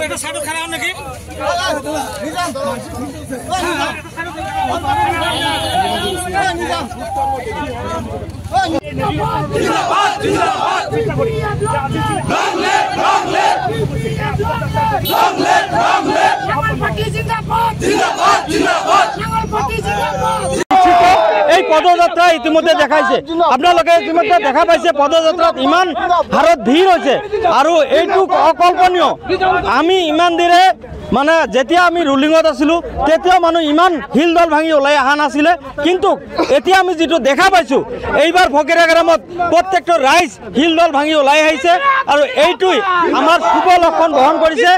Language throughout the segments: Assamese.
এটা সাইডে খাৰাপ নাকি এই পদযাত্ৰা ইতিমধ্যে দেখাইছে আপোনালোকে ইতিমধ্যে দেখা পাইছে পদযাত্ৰাত ইমান হাৰত ভিৰ হৈছে আৰু এইটো অকল্পনীয় আমি ইমান দিনে মানে যেতিয়া আমি ৰুলিঙত আছিলোঁ তেতিয়া মানুহ ইমান হিলদল ভাঙি ওলাই অহা নাছিলে কিন্তু এতিয়া আমি যেটো দেখা পাইছো এইবাৰ ফকিৰা গ্ৰামত প্ৰত্যেকটো ৰাইজ হিলদল ভাঙি ওলাই আহিছে আৰু এইটোই আমাৰ শুভ লক্ষণ বহন কৰিছে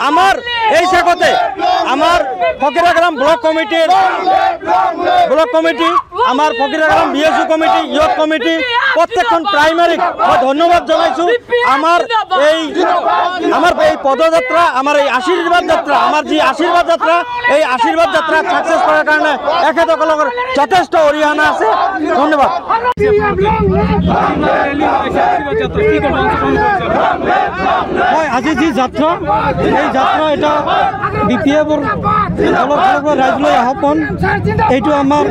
আমাৰ এই শাখতে আমাৰ ফকিৰা গ্ৰাম ব্লক কমিটি আমাৰ ফকিৰা গ্ৰাম বিএসইউ কমিটি ইয়ত কমিটি প্ৰত্যেকখন প্ৰাইমাৰীক মই ধন্যবাদ জনাইছো আমাৰ এই পদযাত্ৰা আমাৰ এই আশীৰ্বাদ যাত্ৰা আমাৰ যি আশীৰ্বাদ যাত্ৰা এই আশীৰ্বাদ যাত্ৰা সাকসেস কৰাৰ কাৰণে এখেতসকলৰ যথেষ্ট অৰিহণা আছে ধন্যবাদ হয় আজি যি যাত্ৰা এই যাত্ৰা এটা বিপিএফৰ দলৰ ফালৰ পৰা ৰাইজলৈ আহ্বান এইটো আমাৰ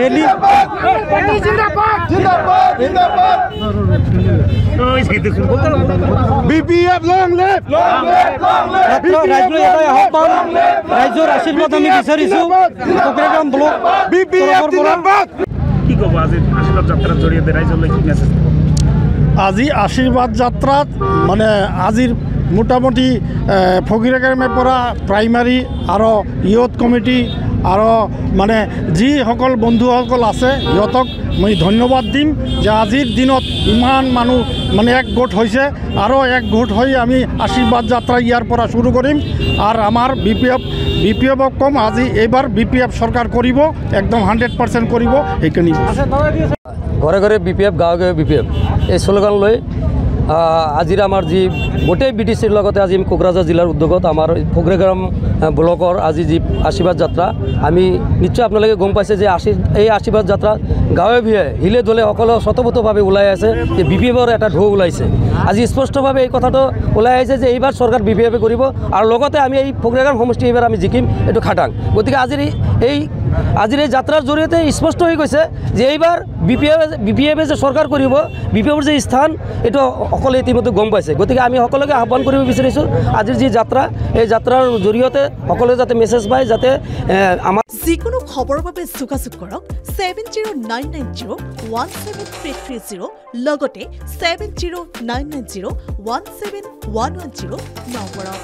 ৰেলী BPF long live ৰাইজলৈ এটাই আহ্বান ৰাইজৰ আশীৰ্বাদ আমি বিচাৰিছো ফকিৰা গ্ৰাম ব্লক BPF জিন্দাবাদ কি ক'ব আজি আশীৰ্বাদ যাত্ৰাৰ জৰিয়তে ৰাইজলৈ কি মেছেজ দিব আজি আশীৰ্বাদ যাত্ৰাত মানে আজিৰ মোটামুটি ফকিৰা গ্ৰামৰ পৰা প্ৰাইমাৰী আৰু ইয়থ কমিটি আৰু মানে যিসকল বন্ধুসকল আছে সিহঁতক মই ধন্যবাদ দিম যে আজিৰ দিনত ইমান মানুহ মানে একগোট হৈছে আৰু একগোট হৈ আমি আশীৰ্বাদ যাত্ৰা ইয়াৰ পৰা শুৰু কৰিম আৰ আমাৰ বিপিএফক কম আজি এইবাৰ বিপিএফ সৰকাৰ কৰিব একদম 100% কৰিব এইখিনি ঘৰে ঘৰে বিপিএফ গাঁৱে গাঁৱে বিপিএফ এই স্লোগান লৈ আজিৰ আমাৰ যি গোটেই বিটিচিৰ লগতে আজি কোকৰাঝাৰ জিলাৰ উদ্যোগত আমাৰ ফকিৰা গ্ৰাম ব্লকৰ আজি যি আশীৰ্বাদ যাত্ৰা আমি নিশ্চয় আপোনালোকে গম পাইছে যে এই আশীৰ্বাদ যাত্ৰা গাঁৱে ভূঞে হিলে দলে সকলো স্বতঃপোতভাৱে ওলাই আছে যে বিপিএফৰ এটা ঢৌ ওলাইছে আজি স্পষ্টভাৱে এই কথাটো ওলাই আহিছে যে এইবাৰ চৰকাৰ বিপিএফে কৰিব আৰু লগতে আমি এই ফকিৰা গ্ৰাম সমষ্টি এইবাৰ আমি জিকিম এইটো খাটাং গতিকে আজিৰ এই যাত্ৰাৰ জৰিয়তে স্পষ্ট হৈ গৈছে যে এইবাৰ বিপিএফে যে চৰকাৰ কৰিব বিপিএফৰ যে স্থান এইটো সকলোৱে ইতিমধ্যে গম পাইছে গতিকে আমি সকলোকে আহ্বান কৰিব বিচাৰিছোঁ আজিৰ যি যাত্ৰা এই যাত্ৰাৰ জৰিয়তে সকলোৱে যাতে মেছেজ পায় যাতে আমাৰ যিকোনো খবৰৰ বাবে যোগাযোগ কৰক 7099017330 লগতে 7099017110 নম্বৰত